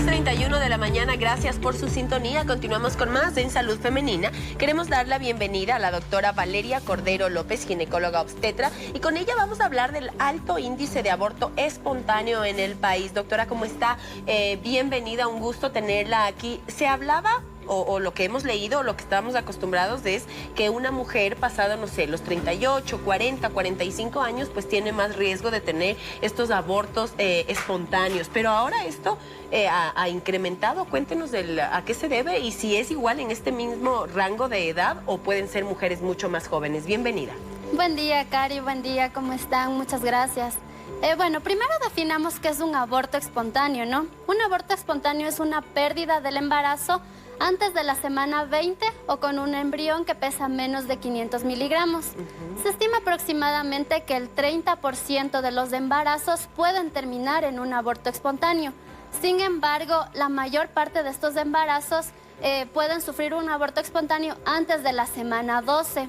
6:31 de la mañana, gracias por su sintonía. Continuamos con más en Salud Femenina. Queremos dar la bienvenida a la doctora Valeria Cordero López, ginecóloga obstetra, y con ella vamos a hablar del alto índice de aborto espontáneo en el país. Doctora, ¿cómo está? Bienvenida, un gusto tenerla aquí. Se hablaba... O lo que hemos leído, o lo que estamos acostumbrados es que una mujer pasada, no sé, los 38, 40, 45 años, pues tiene más riesgo de tener estos abortos espontáneos. Pero ahora esto ha incrementado. Cuéntenos a qué se debe y si es igual en este mismo rango de edad o pueden ser mujeres mucho más jóvenes. Bienvenida. Buen día, Cari. Buen día. ¿Cómo están? Muchas gracias. Bueno, primero definamos qué es un aborto espontáneo, ¿no? Un aborto espontáneo es una pérdida del embarazo antes de la semana 20 o con un embrión que pesa menos de 500 miligramos. Se estima aproximadamente que el 30% de los embarazos pueden terminar en un aborto espontáneo. Sin embargo, la mayor parte de estos embarazos pueden sufrir un aborto espontáneo antes de la semana 12.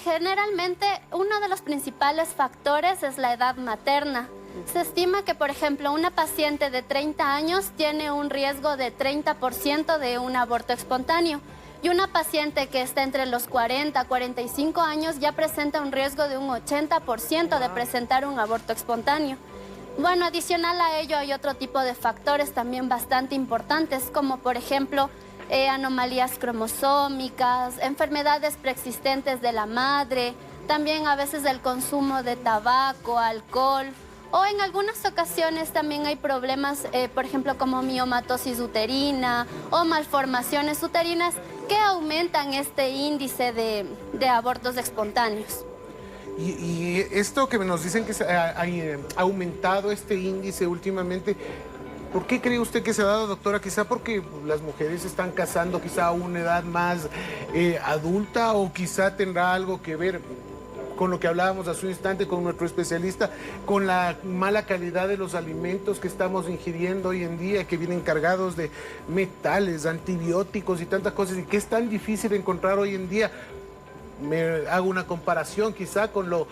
Generalmente, uno de los principales factores es la edad materna. Se estima que, por ejemplo, una paciente de 30 años tiene un riesgo de 30% de un aborto espontáneo y una paciente que está entre los 40 a 45 años ya presenta un riesgo de un 80% de presentar un aborto espontáneo. Bueno, adicional a ello hay otro tipo de factores también bastante importantes, como por ejemplo anomalías cromosómicas, enfermedades preexistentes de la madre, también a veces el consumo de tabaco, alcohol, o en algunas ocasiones también hay problemas, por ejemplo, como miomatosis uterina o malformaciones uterinas que aumentan este índice de abortos espontáneos. Y esto que nos dicen que ha aumentado este índice últimamente, ¿por qué cree usted que se ha dado, doctora? Quizá porque las mujeres se están casando quizá a una edad más adulta, o quizá tendrá algo que ver con lo que hablábamos hace un instante con nuestro especialista, con la mala calidad de los alimentos que estamos ingiriendo hoy en día, que vienen cargados de metales, antibióticos y tantas cosas, y que es tan difícil encontrar hoy en día. Me hago una comparación quizá con los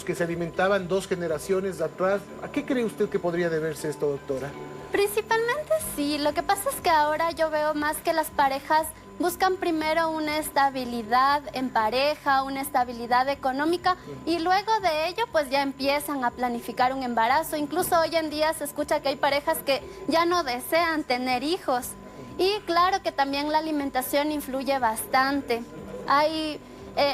que se alimentaban 2 generaciones atrás. ¿A qué cree usted que podría deberse esto, doctora? Principalmente sí. Lo que pasa es que ahora yo veo más que las parejas buscan primero una estabilidad en pareja, una estabilidad económica, y luego de ello pues ya empiezan a planificar un embarazo. Incluso hoy en día se escucha que hay parejas que ya no desean tener hijos. Y claro que también la alimentación influye bastante.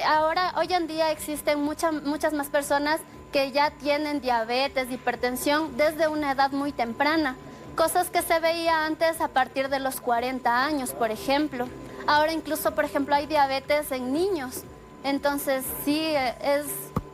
Ahora, hoy en día existen muchas más personas que ya tienen diabetes, hipertensión desde una edad muy temprana. Cosas que se veía antes a partir de los 40 años, por ejemplo. Ahora incluso, por ejemplo, hay diabetes en niños. Entonces, sí, es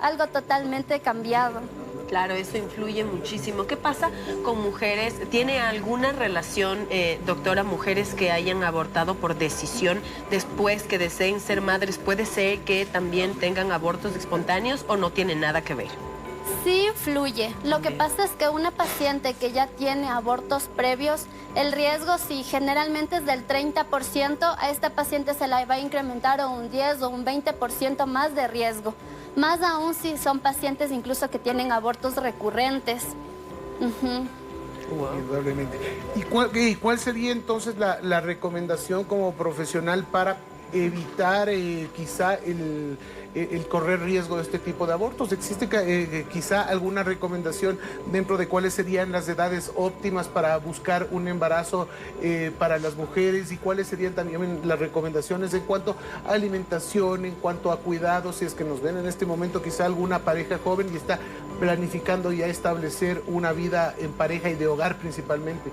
algo totalmente cambiado. Claro, eso influye muchísimo. ¿Qué pasa con mujeres? ¿Tiene alguna relación, doctora, mujeres que hayan abortado por decisión después que deseen ser madres? ¿Puede ser que también tengan abortos espontáneos o no tiene nada que ver? Sí influye. Lo que pasa es que una paciente que ya tiene abortos previos, el riesgo, si generalmente es del 30%, a esta paciente se la va a incrementar o un 10 o un 20% más de riesgo. Más aún si son pacientes incluso que tienen abortos recurrentes. Wow. Indudablemente. ¿Y cuál sería entonces la recomendación como profesional para evitar quizá el correr riesgo de este tipo de abortos? ¿Existe quizá alguna recomendación dentro de cuáles serían las edades óptimas para buscar un embarazo para las mujeres, y cuáles serían también las recomendaciones en cuanto a alimentación, en cuanto a cuidados, si es que nos ven en este momento quizá alguna pareja joven y está planificando ya establecer una vida en pareja y de hogar principalmente?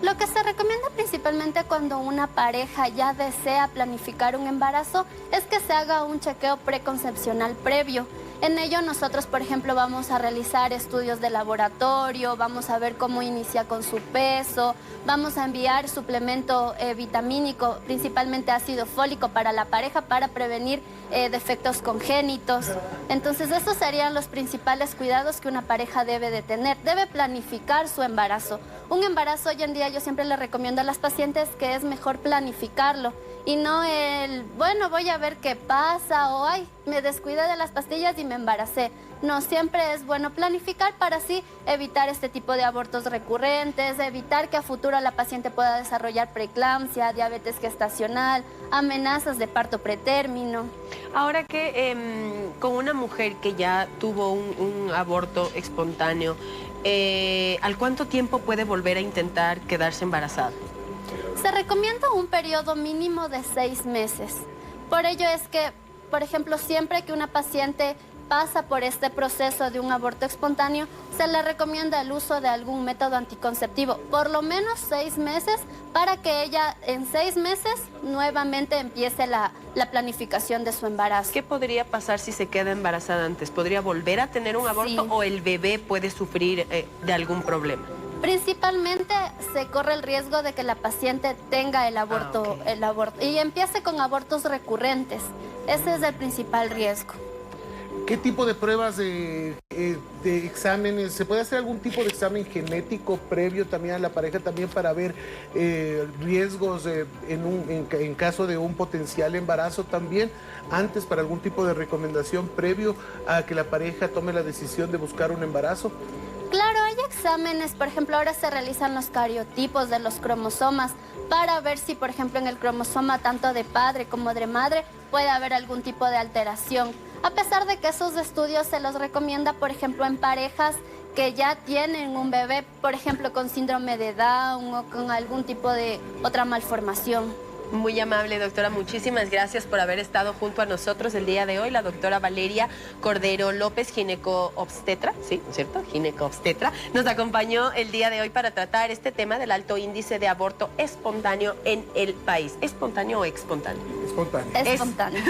Lo que se recomienda principalmente cuando una pareja ya desea planificar un embarazo es que se haga un chequeo preconcepcional previo. En ello nosotros, por ejemplo, vamos a realizar estudios de laboratorio, vamos a ver cómo inicia con su peso, vamos a enviar suplemento vitamínico, principalmente ácido fólico para la pareja para prevenir defectos congénitos. Entonces, esos serían los principales cuidados que una pareja debe de tener. Debe planificar su embarazo. Un embarazo hoy en día yo siempre le recomiendo a las pacientes que es mejor planificarlo y no bueno, voy a ver qué pasa o ay, me descuidé de las pastillas y me embaracé. No, siempre es bueno planificar para así evitar este tipo de abortos recurrentes, evitar que a futuro la paciente pueda desarrollar preeclampsia, diabetes gestacional, amenazas de parto pretérmino. Ahora que con una mujer que ya tuvo un aborto espontáneo, ¿al cuánto tiempo puede volver a intentar quedarse embarazada? Se recomienda un periodo mínimo de 6 meses. Por ello es que, por ejemplo, siempre que una paciente pasa por este proceso de un aborto espontáneo, se le recomienda el uso de algún método anticonceptivo, por lo menos 6 meses, para que ella en 6 meses nuevamente empiece la planificación de su embarazo. ¿Qué podría pasar si se queda embarazada antes? ¿Podría volver a tener un aborto o el bebé puede sufrir de algún problema? Principalmente se corre el riesgo de que la paciente tenga el aborto y empiece con abortos recurrentes. Ese es el principal riesgo. ¿Qué tipo de pruebas de exámenes? ¿Se puede hacer algún tipo de examen genético previo también a la pareja también para ver riesgos en caso de un potencial embarazo también? Antes, para algún tipo de recomendación previo a que la pareja tome la decisión de buscar un embarazo. Claro, hay exámenes, por ejemplo, ahora se realizan los cariotipos de los cromosomas para ver si, por ejemplo, en el cromosoma tanto de padre como de madre puede haber algún tipo de alteración. A pesar de que esos estudios se los recomienda, por ejemplo, en parejas que ya tienen un bebé, por ejemplo, con síndrome de Down o con algún tipo de otra malformación. Muy amable, doctora. Muchísimas gracias por haber estado junto a nosotros el día de hoy. La doctora Valeria Cordero López, gineco-obstetra, ¿sí? ¿Cierto? Gineco-obstetra, nos acompañó el día de hoy para tratar este tema del alto índice de aborto espontáneo en el país. ¿Espontáneo o espontáneo? Espontáneo. Espontáneo.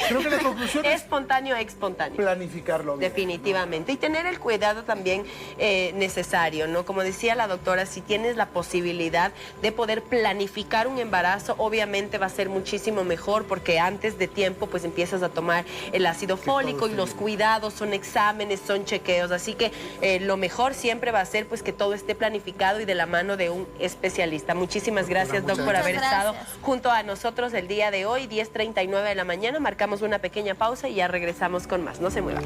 Creo que la conclusión es espontáneo, espontáneo. planificarlo bien. Definitivamente. Y tener el cuidado también necesario, ¿no? Como decía la doctora, si tienes la posibilidad de poder planificar un embarazo, obviamente va a ser muchísimo mejor porque antes de tiempo pues empiezas a tomar el ácido fólico y los cuidados, son exámenes, son chequeos, así que lo mejor siempre va a ser pues que todo esté planificado y de la mano de un especialista. Muchísimas gracias, Doc, por haber estado junto a nosotros el día de hoy, 10:39 de la mañana. Marcamos una pequeña pausa y ya regresamos con más. No se muevan.